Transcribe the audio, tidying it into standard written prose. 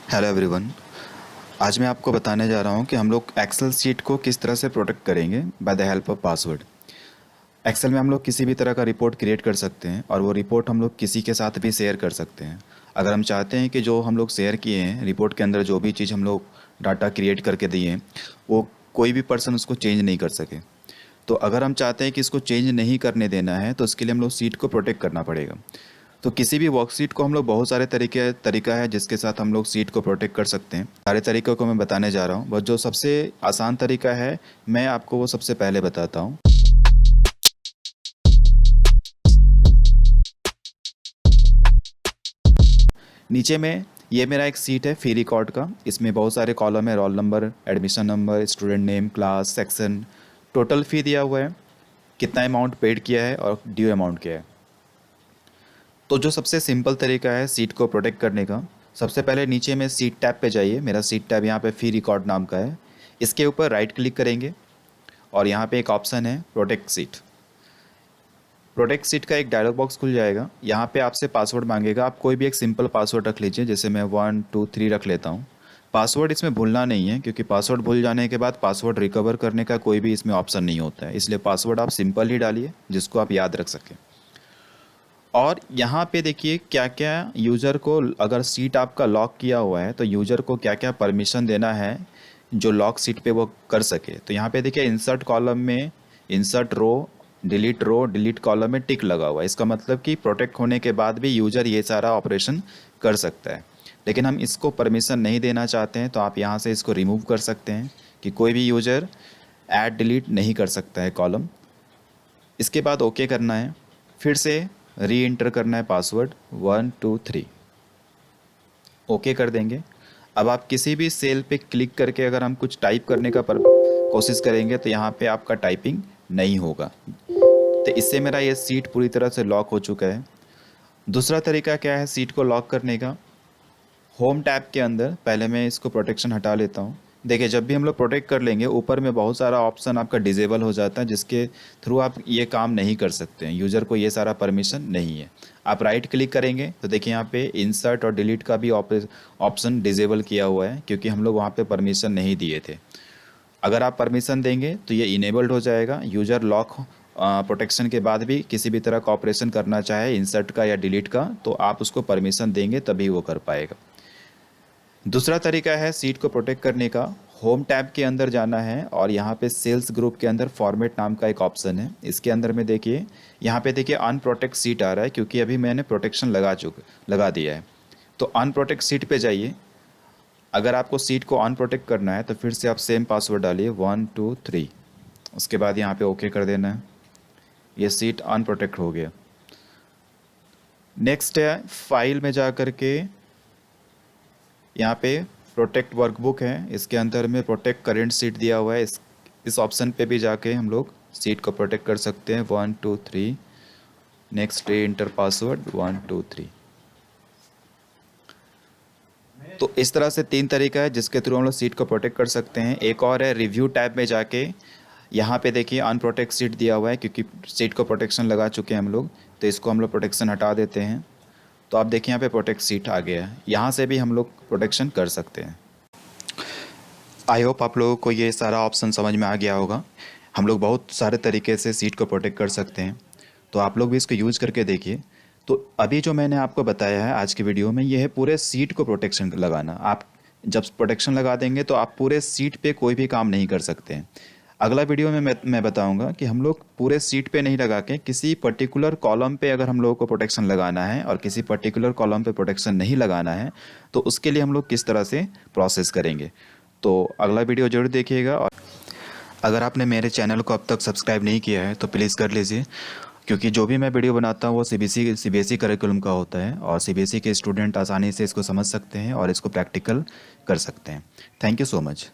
Hello everyone. आज मैं आपको बताने जा रहा हूँ कि हम लोग एक्सेल शीट को किस तरह से प्रोटेक्ट करेंगे by the help of password. Excel में हम लोग किसी भी तरह का रिपोर्ट क्रिएट कर सकते हैं और वो रिपोर्ट हम लोग किसी के साथ भी शेयर कर सकते हैं। अगर हम चाहते हैं कि जो हम लोग शेयर किए हैं रिपोर्ट के अंदर जो भी चीज़ हम लोग डाटा क्रिएट करके दिए हैं वो कोई भी पर्सन उसको चेंज नहीं कर सके। तो अगर हम चाहते हैं कि इसको चेंज नहीं करने देना है तो उसके लिए हम लोग शीट को प्रोटेक्ट करना पड़ेगा। तो किसी भी वर्कशीट को हम लोग बहुत सारे तरीका है जिसके साथ हम लोग शीट को प्रोटेक्ट कर सकते हैं। सारे तरीकों को मैं बताने जा रहा हूँ, बस जो सबसे आसान तरीका है मैं आपको वो सबसे पहले बताता हूँ। नीचे में ये मेरा एक सीट है फी रिकॉर्ड का। इसमें बहुत सारे कॉलम है, roll number, admission number, student name, class, section, total fee दिया हुआ है, कितना अमाउंट पेड किया है और ड्यू अमाउंट क्या है। तो जो सबसे सिंपल तरीका है सीट को प्रोटेक्ट करने का, सबसे पहले नीचे में सीट टैब पे जाइए। मेरा सीट टैब यहाँ पे फी रिकॉर्ड नाम का है। इसके ऊपर राइट क्लिक करेंगे और यहाँ पे एक ऑप्शन है प्रोटेक्ट सीट। प्रोटेक्ट सीट का एक डायलॉग बॉक्स खुल जाएगा। यहाँ पे आपसे पासवर्ड मांगेगा, आप कोई भी एक सिंपल पासवर्ड रख लीजिए, जैसे मैं 1 2 3 रख लेता हूँ। पासवर्ड इसमें भूलना नहीं है क्योंकि पासवर्ड भूल जाने के बाद पासवर्ड रिकवर करने का कोई भी इसमें ऑप्शन नहीं होता है, इसलिए पासवर्ड आप सिंपल ही डालिए जिसको आप याद रख सकें। और यहाँ पे देखिए क्या क्या यूज़र को, अगर सीट आपका लॉक किया हुआ है तो यूज़र को क्या क्या परमिशन देना है जो लॉक सीट पे वो कर सके। तो यहाँ पे देखिए इंसर्ट कॉलम में इंसर्ट रो डिलीट कॉलम में टिक लगा हुआ है। इसका मतलब कि प्रोटेक्ट होने के बाद भी यूज़र ये सारा ऑपरेशन कर सकता है। लेकिन हम इसको परमिशन नहीं देना चाहते हैं तो आप यहाँ से इसको रिमूव कर सकते हैं कि कोई भी यूज़र ऐड डिलीट नहीं कर सकता है कॉलम। इसके बाद ओके करना है, फिर से री एंटर करना है पासवर्ड 1 2 3, ओके कर देंगे। अब आप किसी भी सेल पे क्लिक करके अगर हम कुछ टाइप करने का कोशिश करेंगे तो यहाँ पे आपका टाइपिंग नहीं होगा। तो इससे मेरा ये सीट पूरी तरह से लॉक हो चुका है। दूसरा तरीका क्या है सीट को लॉक करने का, होम टैब के अंदर पहले मैं इसको प्रोटेक्शन हटा लेता हूँ। देखिए जब भी हम लोग प्रोटेक्ट कर लेंगे ऊपर में बहुत सारा ऑप्शन आपका डिजेबल हो जाता है जिसके थ्रू आप ये काम नहीं कर सकते हैं, यूज़र को ये सारा परमिशन नहीं है। आप राइट क्लिक करेंगे तो देखिए यहाँ पे इंसर्ट और डिलीट का भी ऑप्शन डिजेबल किया हुआ है क्योंकि हम लोग वहाँ पे परमिशन नहीं दिए थे। अगर आप परमिशन देंगे तो ये इनेबल्ड हो जाएगा। यूज़र लॉक प्रोटेक्शन के बाद भी किसी भी तरह का ऑपरेशन करना चाहे इंसर्ट का या डिलीट का तो आप उसको परमिशन देंगे तभी वो कर पाएगा। दूसरा तरीका है सीट को प्रोटेक्ट करने का, होम टैब के अंदर जाना है और यहाँ पे सेल्स ग्रुप के अंदर फॉर्मेट नाम का एक ऑप्शन है। इसके अंदर में देखिए यहाँ पे देखिए अनप्रोटेक्ट सीट आ रहा है क्योंकि अभी मैंने प्रोटेक्शन लगा दिया है। तो अनप्रोटेक्ट सीट पे जाइए। अगर आपको सीट को अनप्रोटेक्ट करना है तो फिर से आप सेम पासवर्ड डालिए 1 2 3, उसके बाद यहाँ पे ओके कर देना है। ये सीट अनप्रोटेक्ट हो गया। नेक्स्ट है फाइल में जा करके यहाँ पे प्रोटेक्ट वर्कबुक है, इसके अंदर में प्रोटेक्ट करेंट सीट दिया हुआ है। इस ऑप्शन पे भी जाके हम लोग सीट को प्रोटेक्ट कर सकते हैं 1 2 3। नेक्स्ट री इंटर पासवर्ड 1 2 3। तो इस तरह से 3 तरीका है जिसके थ्रू हम लोग सीट को प्रोटेक्ट कर सकते हैं। एक और है रिव्यू टैब में जाके, यहाँ पे देखिए अनप्रोटेक्ट सीट दिया हुआ है क्योंकि सीट को प्रोटेक्शन लगा चुके हैं हम लोग, तो इसको हम लोग प्रोटेक्शन हटा देते हैं। तो आप देखिए यहाँ पे प्रोटेक्ट सीट आ गया है, यहाँ से भी हम लोग प्रोटेक्शन कर सकते हैं। आई होप आप लोगों को ये सारा ऑप्शन समझ में आ गया होगा। हम लोग बहुत सारे तरीके से सीट को प्रोटेक्ट कर सकते हैं, तो आप लोग भी इसको यूज़ करके देखिए। तो अभी जो मैंने आपको बताया है आज की वीडियो में, ये है पूरे सीट को प्रोटेक्शन लगाना। आप जब प्रोटेक्शन लगा देंगे तो आप पूरे सीट पे कोई भी काम नहीं कर सकते हैं। अगला वीडियो में मैं बताऊंगा कि हम लोग पूरे सीट पे नहीं लगा के किसी पर्टिकुलर कॉलम पे अगर हम लोगों को प्रोटेक्शन लगाना है और किसी पर्टिकुलर कॉलम पे प्रोटेक्शन नहीं लगाना है तो उसके लिए हम लोग किस तरह से प्रोसेस करेंगे। तो अगला वीडियो जरूर देखिएगा। और अगर आपने मेरे चैनल को अब तक सब्सक्राइब नहीं किया है तो प्लीज़ कर लीजिए, क्योंकि जो भी मैं वीडियो बनाता हूँ वो सीबीएसई करिकुलम का होता है और सीबीएसई के स्टूडेंट आसानी से इसको समझ सकते हैं और इसको प्रैक्टिकल कर सकते हैं। Thank you so much.